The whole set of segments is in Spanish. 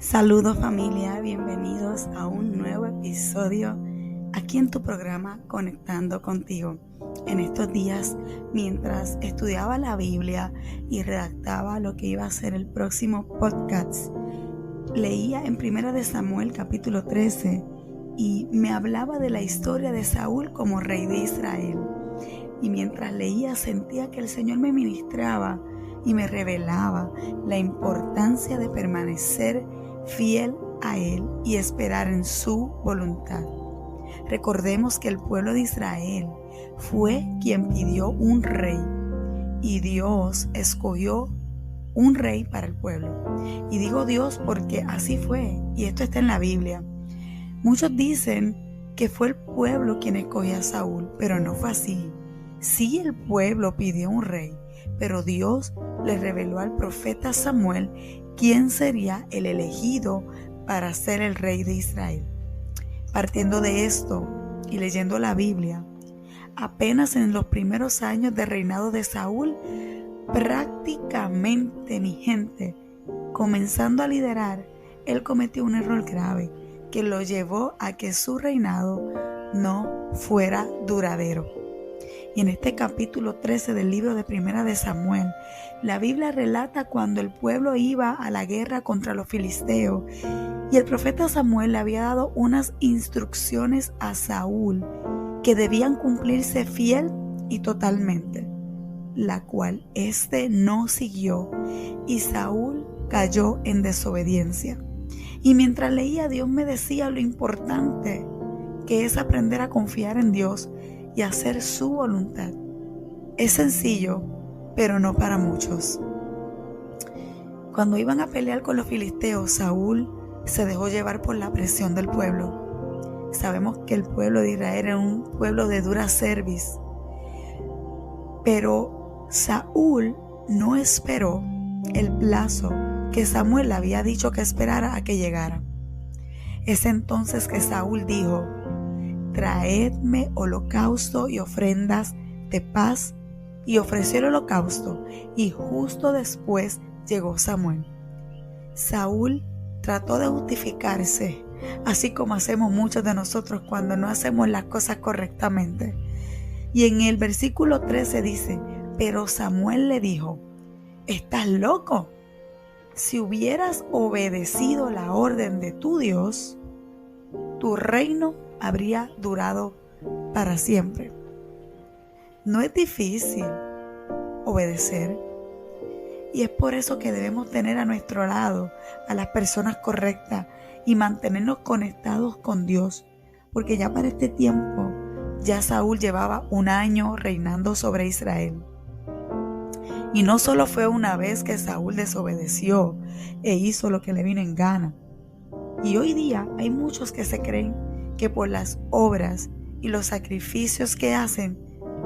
Saludos familia, bienvenidos a un nuevo episodio aquí en tu programa Conectando Contigo. En estos días, mientras estudiaba la Biblia y redactaba lo que iba a ser el próximo podcast, leía en 1 de Samuel capítulo 13 y me hablaba de la historia de Saúl como rey de Israel. Y mientras leía sentía que el Señor me ministraba y me revelaba la importancia de permanecer fiel a Él y esperar en su voluntad. Recordemos que el pueblo de Israel fue quien pidió un rey y Dios escogió un rey para el pueblo. Y digo Dios porque así fue, y esto está en la Biblia. Muchos dicen que fue el pueblo quien escogió a Saúl, pero no fue así. Sí, el pueblo pidió un rey, pero Dios le reveló al profeta Samuel quién sería el elegido para ser el rey de Israel. Partiendo de esto y leyendo la Biblia, apenas en los primeros años de reinado de Saúl, prácticamente mi gente, comenzando a liderar, él cometió un error grave que lo llevó a que su reinado no fuera duradero. Y en este capítulo 13 del libro de 1 de Samuel, la Biblia relata cuando el pueblo iba a la guerra contra los filisteos y el profeta Samuel le había dado unas instrucciones a Saúl que debían cumplirse fiel y totalmente, la cual éste no siguió y Saúl cayó en desobediencia. Y mientras leía, Dios me decía lo importante que es aprender a confiar en Dios y hacer su voluntad. Es sencillo, pero no para muchos. Cuando iban a pelear con los filisteos, Saúl se dejó llevar por la presión del pueblo. Sabemos que el pueblo de Israel era un pueblo de dura cerviz, pero Saúl no esperó el plazo que Samuel le había dicho que esperara a que llegara. Es entonces que Saúl dijo: traedme holocausto y ofrendas de paz, y ofreció el holocausto, y justo después llegó Samuel. Saúl trató de justificarse, así como hacemos muchos de nosotros cuando no hacemos las cosas correctamente. Y en el versículo 13 dice: pero Samuel le dijo: ¿estás loco? Si hubieras obedecido la orden de tu Dios, tu reino habría durado para siempre. No es difícil obedecer, y es por eso que debemos tener a nuestro lado a las personas correctas y mantenernos conectados con Dios, porque ya para este tiempo ya Saúl llevaba 1 año reinando sobre Israel. Y no solo fue una vez que Saúl desobedeció e hizo lo que le vino en gana. Y hoy día hay muchos que se creen que por las obras y los sacrificios que hacen,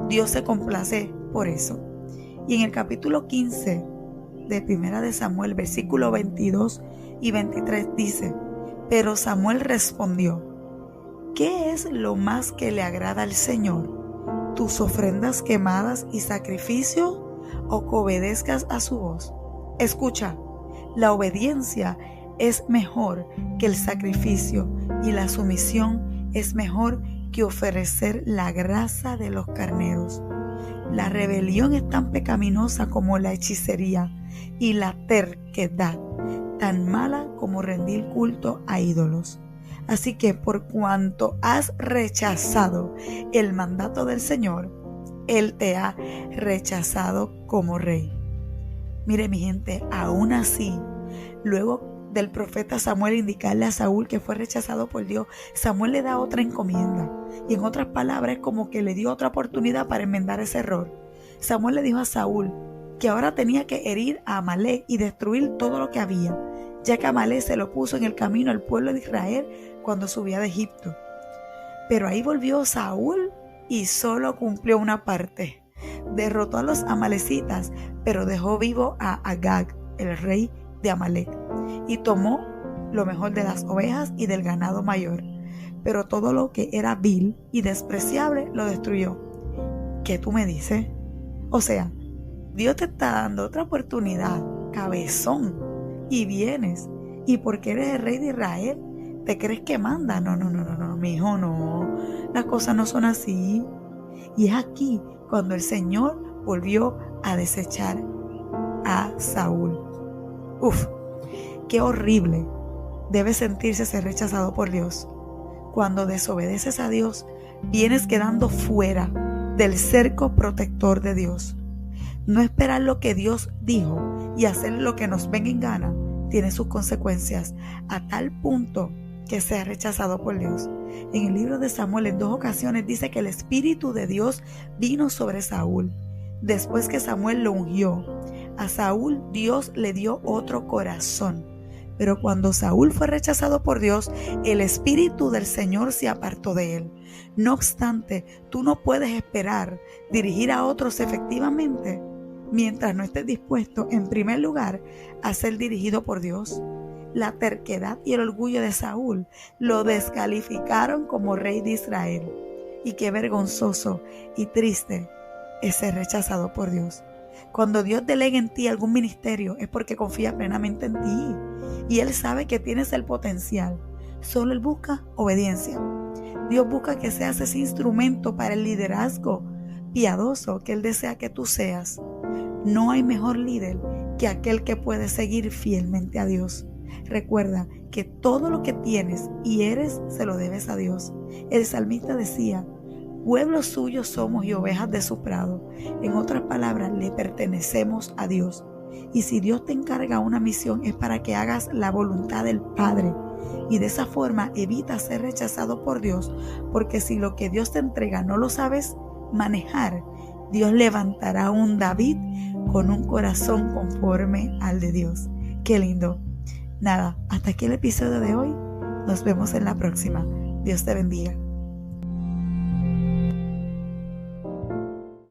Dios se complace por eso. Y en el capítulo 15 de 1 de Samuel, versículo 22 y 23 dice: pero Samuel respondió: ¿qué es lo más que le agrada al Señor? ¿Tus ofrendas quemadas y sacrificios, o que obedezcas a su voz? Escucha, la obediencia es mejor que el sacrificio, y la sumisión es mejor que ofrecer la grasa de los carneros. La rebelión es tan pecaminosa como la hechicería, y la terquedad tan mala como rendir culto a ídolos. Así que por cuanto has rechazado el mandato del Señor, Él te ha rechazado como rey. Mire mi gente, aún así, luego del profeta Samuel indicarle a Saúl que fue rechazado por Dios, Samuel le da otra encomienda. Y en otras palabras, es como que le dio otra oportunidad para enmendar ese error. Samuel le dijo a Saúl que ahora tenía que herir a Amalek y destruir todo lo que había, ya que Amalek se lo puso en el camino al pueblo de Israel cuando subía de Egipto. Pero ahí volvió Saúl y solo cumplió una parte. Derrotó a los amalecitas, pero dejó vivo a Agag, el rey de Amalek, y tomó lo mejor de las ovejas y del ganado mayor, pero todo lo que era vil y despreciable lo destruyó. ¿Qué tú me dices? O sea, Dios te está dando otra oportunidad, cabezón, y vienes ¿Y porque eres el rey de Israel? ¿Te crees que manda? No, mi hijo, no. Las cosas no son así. Y es aquí cuando el Señor volvió a desechar a Saúl. Uf, qué horrible debe sentirse ser rechazado por Dios. Cuando desobedeces a Dios, vienes quedando fuera del cerco protector de Dios. No esperar lo que Dios dijo y hacer lo que nos venga en gana tiene sus consecuencias, a tal punto que sea rechazado por Dios. En el libro de Samuel, en 2 ocasiones dice que el Espíritu de Dios vino sobre Saúl. Después que Samuel lo ungió, a Saúl Dios le dio otro corazón. Pero cuando Saúl fue rechazado por Dios, el Espíritu del Señor se apartó de él. No obstante, tú no puedes esperar dirigir a otros efectivamente mientras no estés dispuesto, en primer lugar, a ser dirigido por Dios. La terquedad y el orgullo de Saúl lo descalificaron como rey de Israel. Y qué vergonzoso y triste es ser rechazado por Dios. Cuando Dios delega en ti algún ministerio es porque confía plenamente en ti y Él sabe que tienes el potencial. Solo Él busca obediencia. Dios busca que seas ese instrumento para el liderazgo piadoso que Él desea que tú seas. No hay mejor líder que aquel que puede seguir fielmente a Dios. Recuerda que todo lo que tienes y eres se lo debes a Dios. El salmista decía: pueblo suyo somos y ovejas de su prado. En otras palabras, le pertenecemos a Dios. Y si Dios te encarga una misión es para que hagas la voluntad del Padre. Y de esa forma evita ser rechazado por Dios, porque si lo que Dios te entrega no lo sabes manejar, Dios levantará un David con un corazón conforme al de Dios. Qué lindo. Nada, hasta aquí el episodio de hoy. Nos vemos en la próxima. Dios te bendiga.